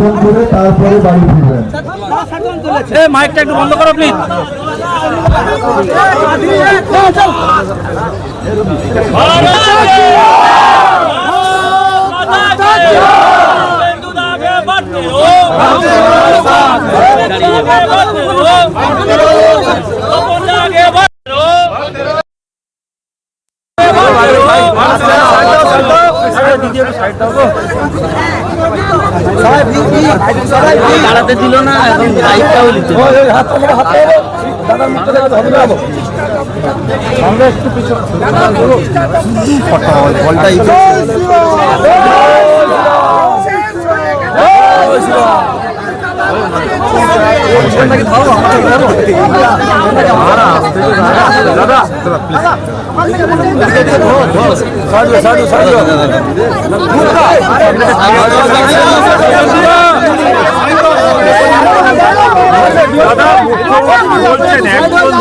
দর্শন করে তারপরে বাড়ি ফিরবেন। মাইকটা একটু বন্ধ করো প্লিজ। দাঁড়াতে দিল না, এখন লাইটটাও নিতে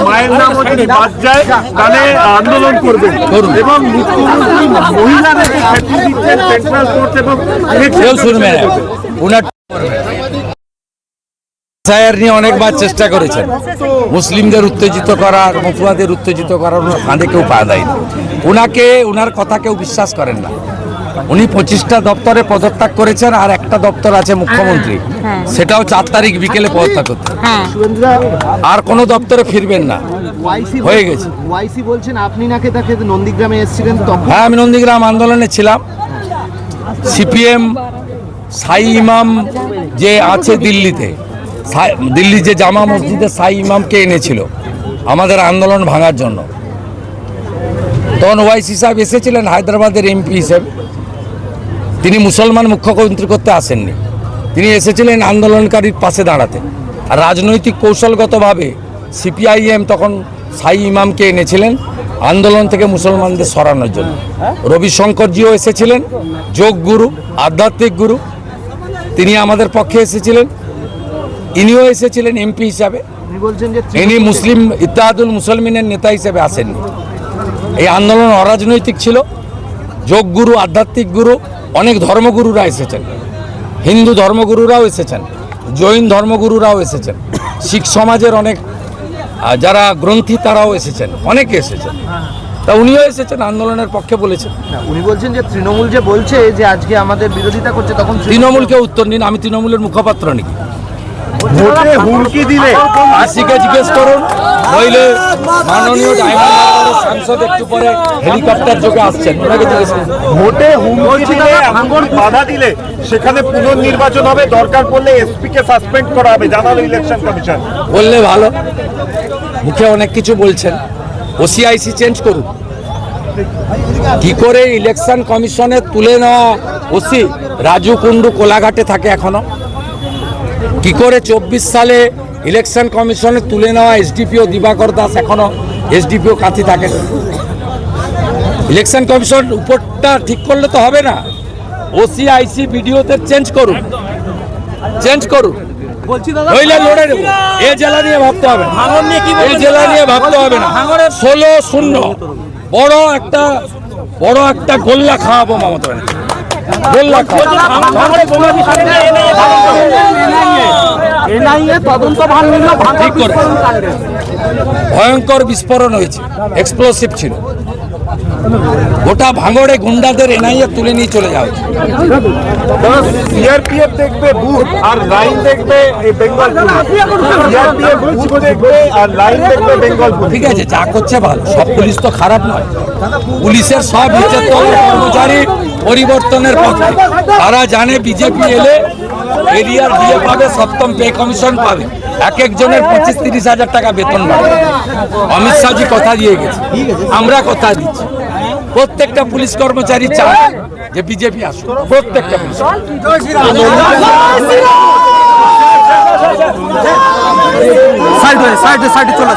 মায়ের নাম যদি বাদ যায় তাহলে আন্দোলন করবেন এবং মুখ্যমন্ত্রী মহিলাদেরকে খ্যাতি দিচ্ছেন সেন্ট্রাল কোর্ট এবং এসআইআর নিয়ে অনেকবার চেষ্টা করেছেন, মুসলিমদের উত্তেজিত করার, মতুয়াদের উত্তেজিত করার, কাঁধে কেউ পা দেয়নি। ওনার কথা কেউ বিশ্বাস করেন না। উনি 25টা দপ্তরে পদত্যাগ করেছেন, আর একটা দপ্তর আছে মুখ্যমন্ত্রী, সেটাও 4 তারিখ বিকেলে পদত্যাগ করতে, আর কোনো দপ্তরে ফিরবেন না, হয়ে গেছে। ওয়াইসি বলছেন আপনি নাকি তাকে নন্দীগ্রামে এসেছিলেন? হ্যাঁ, আমি নন্দীগ্রাম আন্দোলনে ছিলাম। সিপিএম সাই ইমাম যে আছে দিল্লিতে, দিল্লি যে জামা মসজিদে সাই ইমামকে এনেছিল আমাদের আন্দোলন ভাঙার জন্য, তখন ওয়াইসি সাহেব এসেছিলেন হায়দ্রাবাদের এমপি হিসেবে। তিনি মুসলমান মুখ্যমন্ত্রী করতে আসেননি, তিনি এসেছিলেন আন্দোলনকারীর পাশে দাঁড়াতে। আর রাজনৈতিক কৌশলগতভাবে সিপিআইএম তখন সাই ইমামকে এনেছিলেন আন্দোলন থেকে মুসলমানদের সরানোর জন্য। রবিশঙ্করজিও এসেছিলেন, যোগ গুরু, আধ্যাত্মিক গুরু, তিনি আমাদের পক্ষে এসেছিলেন। ইনিও এসেছিলেন এমপি হিসাবে, ইনি মুসলিম ইত্তেহাদুল মুসলমিনের নেতা হিসেবে আসেননি। এই আন্দোলন অরাজনৈতিক ছিল। যোগ গুরু, আধ্যাত্মিক গুরু, অনেক ধর্মগুরুরা এসেছেন, হিন্দু ধর্মগুরুরাও এসেছেন, জৈন ধর্মগুরুরাও এসেছেন, শিখ সমাজের অনেক যারা গ্রন্থী তারাও এসেছেন, অনেকে এসেছেন। তা উনিও এসেছেন, আন্দোলনের পক্ষে বলেছেন। উনি বলছেন যে তৃণমূল যে বলছে যে আজকে আমাদের বিরোধিতা করছে, তখন তৃণমূলকে উত্তর দিন, আমি তৃণমূলের মুখপাত্র নাকি? ভোটে হুমকি দিলে আশিকে জিজ্ঞেস করুন, নইলে মাননীয় ডায়মন্ড সাংসদ একটু পরে হেলিকপ্টার যোগে আসছেন, ওনাকে জিজ্ঞেস করুন। ভোটে হুমকি দিলে, এমন বাধা দিলে সেখানে পুনর্নির্বাচন হবে, দরকার পড়লে এসপি কে সাসপেন্ড করা হবে, জানালো ইলেকশন কমিশন। বললে ভালো, মুখে অনেক কিছু বলছেন, ওসিআইসি চেঞ্জ করুন। কি করে ইলেকশন কমিশনে তুলে নেওয়া ওসি রাজু কুন্ডু কোলাঘাটে থাকে এখনো? কি করে 24 সালে ইলেকশন কমিশনে তুলে নেওয়া এসডিপিও দিবাকর দাস এখনো এসডিপিও কাঁথি থাকে? ইলেকশন কমিশন উপরটা ঠিক করলে তো হবে না, ওসিআইসি বিডিওতে চেঞ্জ করুন, চেঞ্জ করুন, নইলে লড়ে নেব। এই জেলা নিয়ে ভাবতে হবে না, এই জেলা নিয়ে ভাবতে হবে না। 16-0 বড় একটা গোল্লা খাওয়াবো মমতা ব্যানার্জি, গোল্লা ঠিক করে। ভয়ঙ্কর বিস্ফোরণ হয়েছে, এক্সপ্লোসিভ ছিল। গোটা ভাঙড়ে গুন্ডাদের এনআইএ তুলে নিয়ে চলে যাওয়া হচ্ছে। সিআরপিএফ দেখবে বুথ আর লাইন দেখবে বেঙ্গল পুলিশ, সিআরপিএফ বুথ দেখবে আর লাইন দেখবে বেঙ্গল পুলিশ। ঠিক আছে, যা করছে ভালো, সব পুলিশ তো খারাপ নয়। পুলিশের সব নিচের তলের কর্মচারী পরিবর্তনের পক্ষে, তারা জানে বিজেপি এলে এরিয়ার দিয়ে পাবে, 7ম পে কমিশন পাবে, এক একজনের 25-30 হাজার টাকা বেতন পাবে। অমিত শাহজি কথা দিয়ে গেছে, আমরা কথা দিচ্ছি। প্রত্যেকটা পুলিশ কর্মচারী চায় যে বিজেপি আসুক, প্রত্যেকটা পুলিশ। সাইডে চলো,